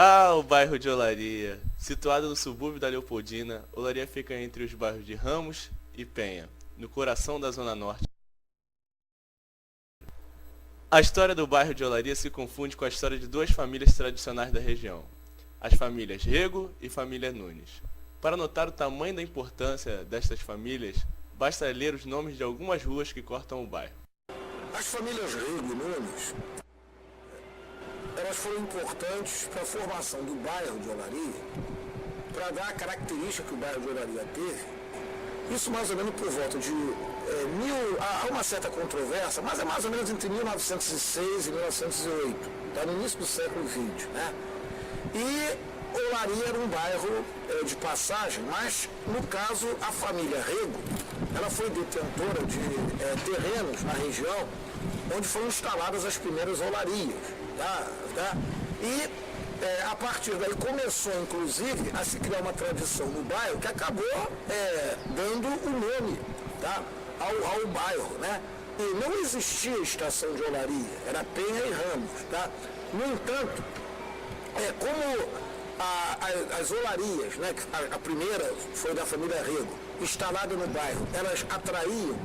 Ah, o bairro de Olaria. Situado no subúrbio da Leopoldina, Olaria fica entre os bairros de Ramos e Penha, no coração da Zona Norte. A história do bairro de Olaria se confunde com a história de duas famílias tradicionais da região, as famílias Rego e família Nunes. Para notar o tamanho da importância destas famílias, basta ler os nomes de algumas ruas que cortam o bairro. As famílias Rego e Nunes, elas foram importantes para a formação do bairro de Olaria, para dar a característica que o bairro de Olaria teve. Isso mais ou menos por volta de há uma certa controvérsia, mas é mais ou menos entre 1906 e 1908, tá no início do século XX, né? E Olaria era um bairro de passagem, mas no caso a família Rego, ela foi detentora de terrenos na região onde foram instaladas as primeiras olarias, tá? E a partir daí começou, inclusive, a se criar uma tradição no bairro que acabou dando o nome, tá, ao bairro, né? E não existia estação de olaria, era Penha e Ramos, tá? No entanto, como as olarias, né, a primeira foi da família Rego, instalada no bairro, elas atraíam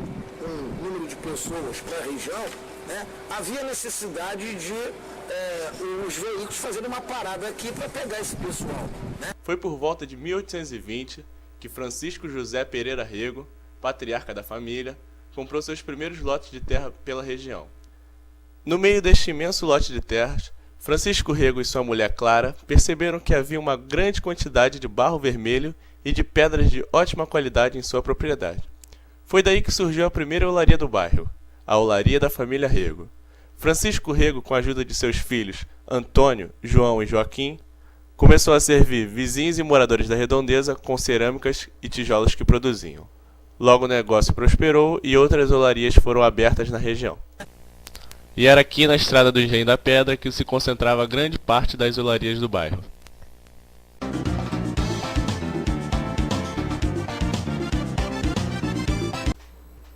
um número de pessoas para a região, né? Havia necessidade de os veículos fazerem uma parada aqui para pegar esse pessoal, né? Foi por volta de 1820 que Francisco José Pereira Rego, patriarca da família, comprou seus primeiros lotes de terra pela região. No meio deste imenso lote de terras, Francisco Rego e sua mulher Clara perceberam que havia uma grande quantidade de barro vermelho e de pedras de ótima qualidade em sua propriedade. Foi daí que surgiu a primeira olaria do bairro, a olaria da família Rego. Francisco Rego, com a ajuda de seus filhos Antônio, João e Joaquim, começou a servir vizinhos e moradores da redondeza com cerâmicas e tijolos que produziam. Logo o negócio prosperou e outras olarias foram abertas na região. E era aqui na estrada do Engenho da Pedra que se concentrava grande parte das olarias do bairro.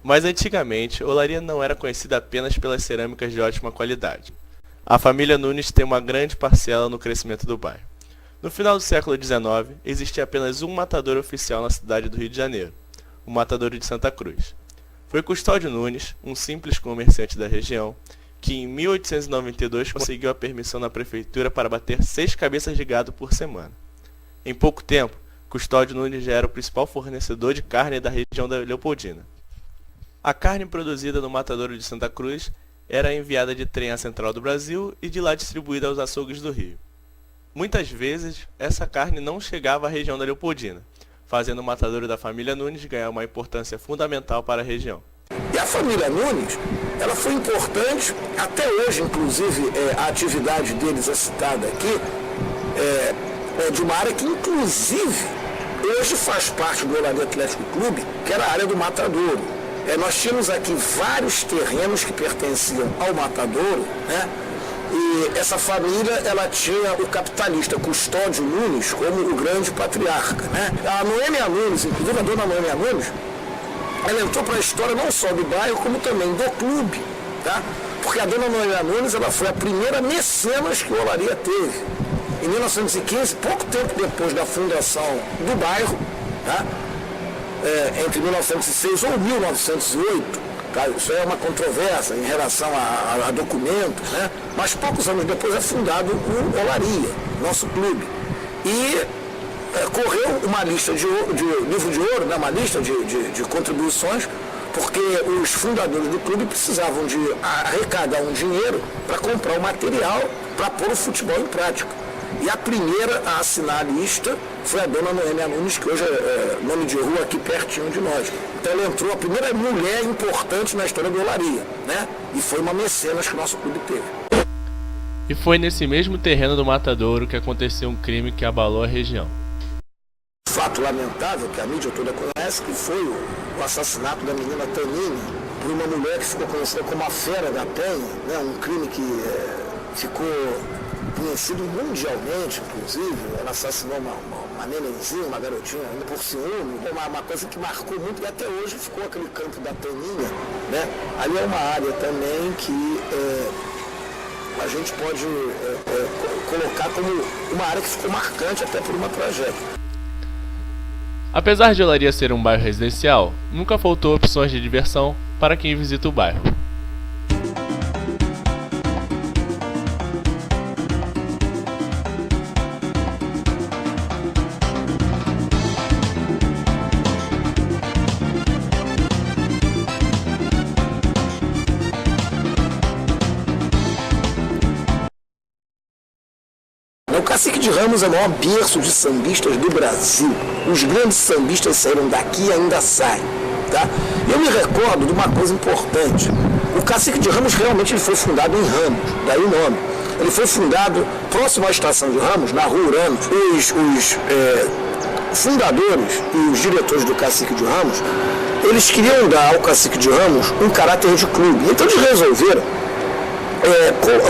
Mas antigamente, olaria não era conhecida apenas pelas cerâmicas de ótima qualidade. A família Nunes tem uma grande parcela no crescimento do bairro. No final do século XIX, existia apenas um matador oficial na cidade do Rio de Janeiro, o Matadouro de Santa Cruz. Foi Custódio Nunes, um simples comerciante da região, que em 1892 conseguiu a permissão na prefeitura para bater 6 cabeças de gado por semana. Em pouco tempo, Custódio Nunes já era o principal fornecedor de carne da região da Leopoldina. A carne produzida no Matadouro de Santa Cruz era enviada de trem à Central do Brasil e de lá distribuída aos açougues do Rio. Muitas vezes, essa carne não chegava à região da Leopoldina, fazendo o Matadouro da família Nunes ganhar uma importância fundamental para a região. E a família Nunes, ela foi importante, até hoje, inclusive, a atividade deles é citada aqui, de uma área que, inclusive, hoje faz parte do Olaria Atlético Clube, que era a área do Matadouro. Nós tínhamos aqui vários terrenos que pertenciam ao Matadouro, né? E essa família, ela tinha o capitalista Custódio Nunes como o grande patriarca, né? A Noêmia Nunes, inclusive a dona Noêmia Nunes, ela entrou para a história não só do bairro, como também do clube, tá? Porque a dona Noêmia Nunes, ela foi a primeira mecenas que o Olaria teve. Em 1915, pouco tempo depois da fundação do bairro, tá? Entre 1906 ou 1908, tá? Isso é uma controvérsia em relação a documentos, né? Mas poucos anos depois é fundado o Olaria, nosso clube. E correu uma lista de livro de ouro, né? Uma lista de contribuições, porque os fundadores do clube precisavam de arrecadar um dinheiro para comprar o material para pôr o futebol em prática. E a primeira a assinar a lista foi a dona Noêmia Nunes, que hoje é nome de rua aqui pertinho de nós. Então ela entrou a primeira mulher importante na história do Olaria, né? E foi uma mecenas que o nosso clube teve. E foi nesse mesmo terreno do Matadouro que aconteceu um crime que abalou a região. Fato lamentável que a mídia toda conhece, que foi o assassinato da menina Taninha por uma mulher que ficou conhecida como a Fera da Penha, né? Um crime que ficou conhecido mundialmente, inclusive. Ela assassinou uma nenenzinha, uma garotinha, ainda por ciúme, uma coisa que marcou muito, e até hoje ficou aquele campo da Taninha, né? Ali é uma área também que gente pode colocar como uma área que ficou marcante até por uma tragédia. Apesar de Olaria ser um bairro residencial, nunca faltou opções de diversão para quem visita o bairro. O Cacique de Ramos é o maior berço de sambistas do Brasil. Os grandes sambistas saíram daqui e ainda saem. Tá? Eu me recordo de uma coisa importante. O Cacique de Ramos realmente ele foi fundado em Ramos, daí o nome. Ele foi fundado próximo à estação de Ramos, na rua Uranos. Os fundadores e os diretores do Cacique de Ramos, eles queriam dar ao Cacique de Ramos um caráter de clube. Então eles resolveram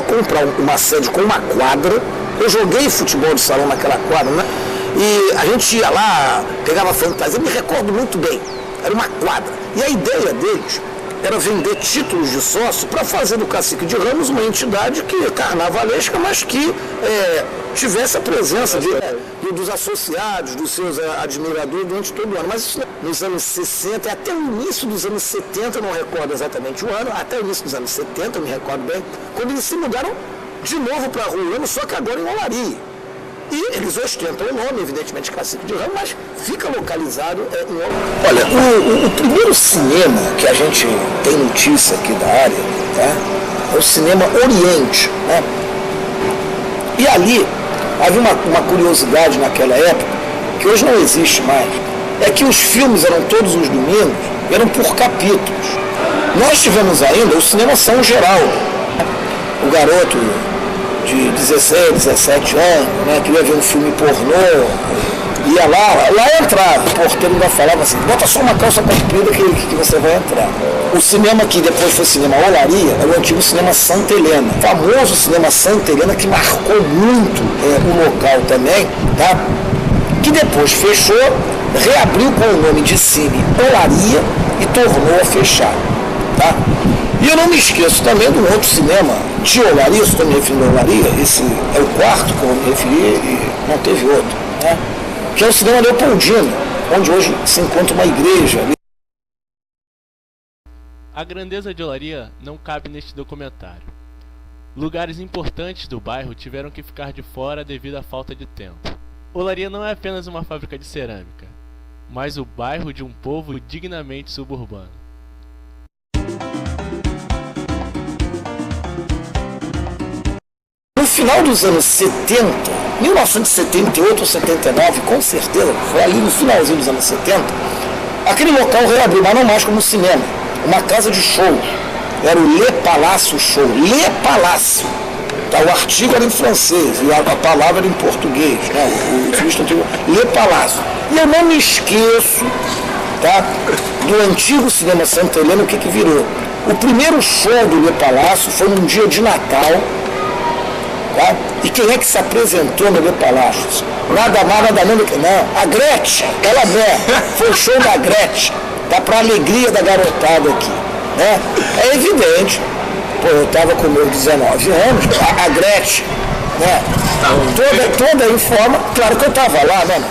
comprar uma sede com uma quadra. Eu joguei futebol de salão naquela quadra, né? E a gente ia lá, pegava fantasia, eu me recordo muito bem. Era uma quadra. E a ideia deles era vender títulos de sócio para fazer do Cacique de Ramos uma entidade carnavalesca, mas que tivesse a presença dos associados, dos seus admiradores durante todo o ano. Mas isso nos anos 60, até o início dos anos 70, eu não recordo exatamente o ano, até o início dos anos 70, eu me recordo bem, quando eles se mudaram de novo para a Rua Uranos, só que agora em Olaria. E eles ostentam o nome, evidentemente, Cacique de Ramos, mas fica localizado em Olaria. Olha, o primeiro cinema que a gente tem notícia aqui da área, tá, é o Cinema Oriente. Né? E ali havia uma curiosidade naquela época, que hoje não existe mais, é que os filmes eram todos os domingos, eram por capítulos. Nós tivemos ainda o Cinema São Geraldo. O garoto de 16, 17 anos, né, queria ver um filme pornô, ia lá entrava, o porteiro ainda falava assim, bota só uma calça comprida que você vai entrar. O cinema que depois foi Cinema Olaria, é o antigo Cinema Santa Helena, o famoso Cinema Santa Helena que marcou muito o local também, tá? Que depois fechou, reabriu com o nome de Cine Olaria e tornou a fechar. Tá? E eu não me esqueço também do outro cinema de Olaria, estou me referindo a Olaria, esse é o quarto que eu me referi e não teve outro, né? Que é o cinema Leopoldino, onde hoje se encontra uma igreja. A grandeza de Olaria não cabe neste documentário. Lugares importantes do bairro tiveram que ficar de fora devido à falta de tempo. Olaria não é apenas uma fábrica de cerâmica, mas o bairro de um povo dignamente suburbano. No final dos anos 70, 1978 ou 79, com certeza, foi ali no finalzinho dos anos 70, aquele local reabriu, mas não mais como cinema, uma casa de show. Era o Le Palácio Show. Le Palácio. Tá, o artigo era em francês e a palavra era em português. Né? O turista antigo, Le Palácio. E eu não me esqueço, tá, do antigo Cinema Santa Helena, o que virou. O primeiro show do Le Palácio foi num dia de Natal. Tá? E quem é que se apresentou no Le Palácio? Nada mais, nada menos que não. A Gretchen, ela mesmo. Foi o show da Gretchen. Tá, pra alegria da garotada aqui. Né? É evidente. Pô, eu estava com meus 19 anos, a Gretchen, né? Toda em forma, claro que eu estava lá, né?